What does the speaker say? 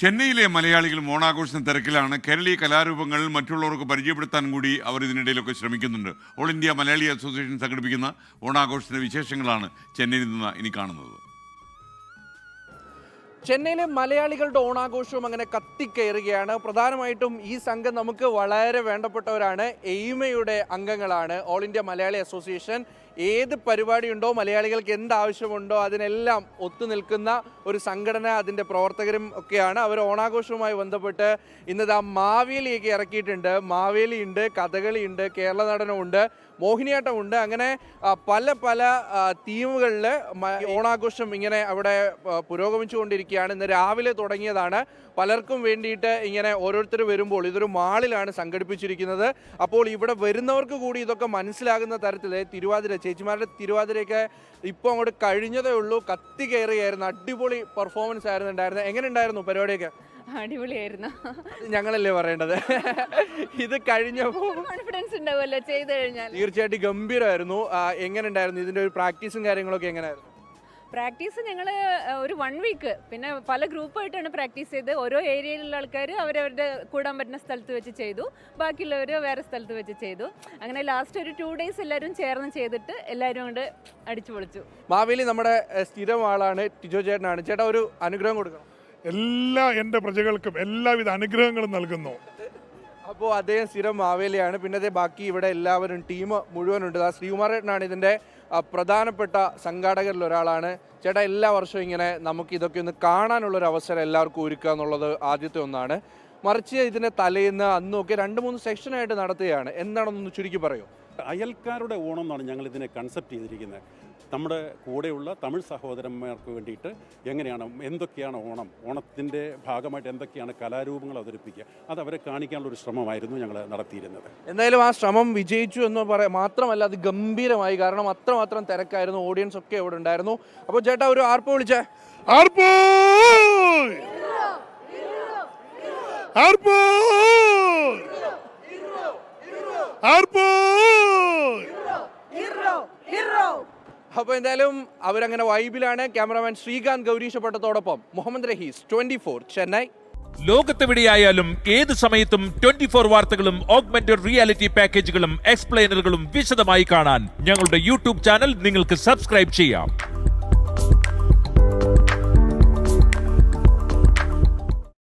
ചെന്നൈയിലെ മലയാളികളും ഓണാഘോഷത്തിന് തിരക്കിലാണ്. കേരളീയ കലാരൂപങ്ങൾ മറ്റുള്ളവർക്ക് പരിചയപ്പെടുത്താൻ കൂടി അവർ ഇതിനിടയിലൊക്കെ ശ്രമിക്കുന്നുണ്ട്. ഓൾ ഇന്ത്യ മലയാളി അസോസിയേഷൻ സംഘടിപ്പിക്കുന്ന ഓണാഘോഷത്തിന്റെ വിശേഷങ്ങളാണ് ചെന്നൈയിൽ നിന്ന് ഇനി കാണുന്നത്. ചെന്നൈയിലെ മലയാളികളുടെ ഓണാഘോഷവും അങ്ങനെ കത്തിക്കയറുകയാണ്. പ്രധാനമായിട്ടും ഈ സംഘം നമുക്ക് വളരെ വേണ്ടപ്പെട്ടവരാണ്. എയിമയുടെ അംഗങ്ങളാണ്. All India Malayali association. ഏത് പരിപാടിയുണ്ടോ, മലയാളികൾക്ക് എന്താവശ്യമുണ്ടോ അതിനെല്ലാം ഒത്തുനിൽക്കുന്ന ഒരു സംഘടന, അതിൻ്റെ പ്രവർത്തകരും ഒക്കെയാണ്. അവർ ഓണാഘോഷവുമായി ബന്ധപ്പെട്ട് ഇന്നിതാ മാവേലിയൊക്കെ ഇറക്കിയിട്ടുണ്ട്. മാവേലിയുണ്ട്, കഥകളിയുണ്ട്, കേരള നടനമുണ്ട്, മോഹിനിയാട്ടമുണ്ട്. അങ്ങനെ പല പല തീമുകളിൽ ഓണാഘോഷം ഇങ്ങനെ അവിടെ പുരോഗമിച്ചുകൊണ്ടിരിക്കുകയാണ്. ഇന്ന് രാവിലെ തുടങ്ങിയതാണ്. പലർക്കും വേണ്ടിയിട്ട് ഇങ്ങനെ ഓരോരുത്തർ വരുമ്പോൾ ഇതൊരു മാളിലാണ് സംഘടിപ്പിച്ചിരിക്കുന്നത്. അപ്പോൾ ഇവിടെ വരുന്നവർക്ക് കൂടി ഇതൊക്കെ മനസ്സിലാകുന്ന തരത്തിൽ തിരുവാതിര, ചേച്ചിമാരുടെ തിരുവാതിരയൊക്കെ ഇപ്പോൾ അങ്ങോട്ട് കഴിഞ്ഞതേ ഉള്ളൂ. കത്തി കയറുകയായിരുന്നു. അടിപൊളി പെർഫോമൻസ് ആയിരുന്നു ഉണ്ടായിരുന്നത്. എങ്ങനെ ഉണ്ടായിരുന്നു പരിപാടിയൊക്കെ? അടിപൊളിയായിരുന്നു. ഞങ്ങളല്ലേ പറയേണ്ടത്. ഇത് കഴിഞ്ഞപ്പോൾ കോൺഫിഡൻസ് ഉണ്ടാവുമല്ലോ ചെയ്ത് കഴിഞ്ഞാൽ. തീർച്ചയായിട്ടും ഗംഭീരമായിരുന്നു. എങ്ങനെ ഉണ്ടായിരുന്നു ഇതിൻ്റെ ഒരു പ്രാക്ടീസും കാര്യങ്ങളൊക്കെ എങ്ങനെയായിരുന്നു? പ്രാക്ടീസ് ഞങ്ങൾ ഒരു 1 വീക്ക് പിന്നെ പല ഗ്രൂപ്പായിട്ടാണ് പ്രാക്ടീസ് ചെയ്ത്. ഓരോ ഏരിയയിലുള്ള ആൾക്കാർ അവരവരുടെ കൂടാൻ പറ്റുന്ന സ്ഥലത്ത് വെച്ച് ചെയ്തു, ബാക്കിയുള്ളവർ വേറെ സ്ഥലത്ത് വെച്ച് ചെയ്തു. അങ്ങനെ ലാസ്റ്റ് ഒരു 2 ഡേയ്സ് എല്ലാവരും ചേർന്ന് ചെയ്തിട്ട് എല്ലാവരും കൊണ്ട് അടിച്ചു പൊളിച്ചു. മാവേലി നമ്മുടെ സ്ഥിരം ആളാണ്, ടിജോ ചേട്ടനാണ്. ചേട്ടാ ഒരു അനുഗ്രഹം കൊടുക്കണം. എല്ലാ എൻ്റെ പ്രജകൾക്കും എല്ലാവിധ അനുഗ്രഹങ്ങളും നൽകുന്നു. അപ്പോൾ അദ്ദേഹം സ്ഥിരം മാവേലിയാണ്. പിന്നെ അതേ ബാക്കി ഇവിടെ എല്ലാവരും ടീം മുഴുവനുണ്ട്. ശ്രീകുമാരേട്ടനാണ് ഇതിൻ്റെ പ്രധാനപ്പെട്ട സംഘാടകരിൽ ഒരാളാണ്. ചേട്ടാ എല്ലാ വർഷവും ഇങ്ങനെ നമുക്ക് ഇതൊക്കെ ഒന്ന് കാണാനുള്ളൊരു അവസരം എല്ലാവർക്കും ഒരുക്കുക എന്നുള്ളത് ആദ്യത്തെ ഒന്നാണ്. മറിച്ച് ഇതിൻ്റെ തലേന്ന് അന്നൊക്കെ 2-3 സെക്ഷനായിട്ട് നടത്തുകയാണ്. എന്താണെന്നൊന്ന് ചുരുക്കി പറയൂ. അയൽക്കാരുടെ ഓണം എന്നാണ് ഞങ്ങൾ ഇതിനെ കൺസെപ്റ്റ് ചെയ്തിരിക്കുന്നത്. നമ്മുടെ കൂടെയുള്ള തമിഴ് സഹോദരന്മാർക്ക് വേണ്ടിയിട്ട് എങ്ങനെയാണ്, എന്തൊക്കെയാണ് ഓണം, ഓണത്തിൻ്റെ ഭാഗമായിട്ട് എന്തൊക്കെയാണ് കലാരൂപങ്ങൾ അവതരിപ്പിക്കുക, അത് അവരെ കാണിക്കാനുള്ളൊരു ശ്രമമായിരുന്നു ഞങ്ങൾ നടത്തിയിരുന്നത്. എന്തായാലും ആ ശ്രമം വിജയിച്ചു എന്ന് മാത്രമല്ല അത് ഗംഭീരമായി. കാരണം അത്രമാത്രം തിരക്കായിരുന്നു. ഓഡിയൻസ് ഒക്കെ ഇവിടെ ഉണ്ടായിരുന്നു. അപ്പോൾ ചേട്ടാ ഒരു ആർപ്പോ വിളിച്ചേ. ആർപ്പോ ആർപ്പോ ആർപ്പോ. അപ്പോൾ എന്തായാലും അവരങ്ങനെ വൈബിലാണ്. ക്യാമറാമാൻ ശ്രീകാന്ത് ഗൗരീശപട്ടത്തോടൊപ്പം മുഹമ്മദ് റഹീസ്, 24 ചെന്നൈ. ലോകത്തെവിടെയായാലും ഏത് സമയത്തും 24 വാർത്തകളും ഓഗ്മെന്റഡ് റിയാലിറ്റി പാക്കേജുകളും എക്സ്പ്ലെയിനറുകളും വിശദമായി കാണാൻ ഞങ്ങളുടെ യൂട്യൂബ് ചാനൽ നിങ്ങൾക്ക് സബ്സ്ക്രൈബ് ചെയ്യാം.